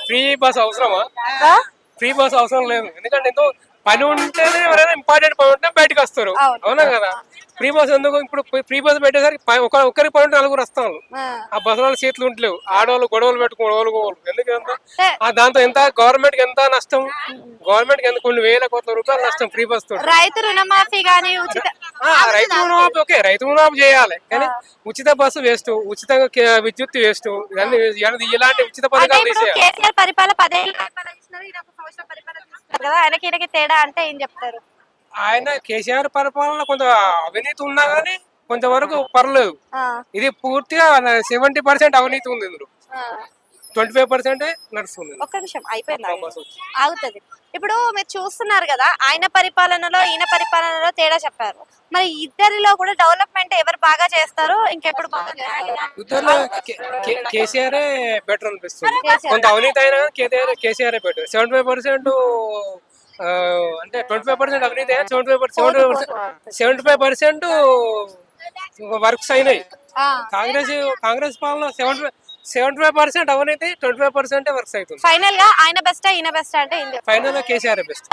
Free bus అవసరమా? ఆ? Free bus అవసరం లేదు. ఎందుకంటే ఎంతో పని ఉంటేనే ఎవరైనా ఇంపార్టెంట్ పని ఉంటే బయటకు వస్తారు. అవును. అవునా కదా? ఫ్రీ బస్ ఎందుకు? ఇప్పుడు ఫ్రీ బస్ పెట్టేసరికి ఒక్కరికి పని ఉంటే నలుగురు వస్తాను. ఆ. ఆ బస్సులో చేతులు ఉంటలేవు. ఆడవాళ్ళు గొడవలు పెట్టుకోవాలి. ఎందుకంత ఏ, దాంతో ఎంత గవర్నమెంట్ కి ఎంత నష్టం? గవర్నమెంట్ కి ఎంత కొన్ని వేల కోట్ల రూపాయలు నష్టం ఫ్రీ బస్ తోటి. రైతు రుణమాఫీ గాని ఉచిత రైతు రుణమాఫీ ఓకే, రైతు రుణమాఫీ చేయాలి. కానీ ఉచిత బస్సు వేస్ట్, ఉచితంగా విద్యుత్ వేస్ట్. ఇలాంటి ఉచిత అంటే పథకాలు ఇప్పుడు తీసేయాలి. కేసీఆర్ పరిపాలన 10 ఏళ్ళ పరిపాలన చేస్తున్నారు, ఈయన ఒక సంవత్సరం పరిపాలన చేస్తున్నారు కదా, ఆయనకి తేడా అంటే ఏం చెప్తారు? ఆయన కేసీఆర్ పరిపాలన కొంత అవినీతి ఉన్నా గానీ కొంతవరకు పర్లేదు. ఆ, ఇది పూర్తిగా 70% అవినీతి ఉంది. ఇందులో ఆ. 25% నడుస్తుంది. ఒక్క నిమిషం అయిపోయింది, బస్సు. ఆగుతుంది. ఇప్పుడు మీరు చూస్తున్నారు కదా, ఆయన పరిపాలనలో ఈయన పరిపాలనలో తేడా చెప్పారు. మరి ఇద్దరిలో కూడా డెవలప్మెంట్ ఎవరు బాగా చేస్తారు, ఇంకెప్పుడు బాగా చేస్తారు? ఇద్దరులో కేసీఆర్ బెటర్ అనిపిస్తుంది. కేసీఆర్. కొంత అవినీతి అయినా కేసీఆర్ బెటర్. 75% అంటే 25% అవినీతి, 75% వర్క్స్ అయినాయి. ఆ. కాంగ్రెస్ పాలన 75% అవినీతి, 25% వర్క్స్ అవుతుంది. ఫైనల్ గా ఆయన బెస్ట్ ఈయన బెస్ట్ అంటే ఏం చెప్తారు? Final KCR best.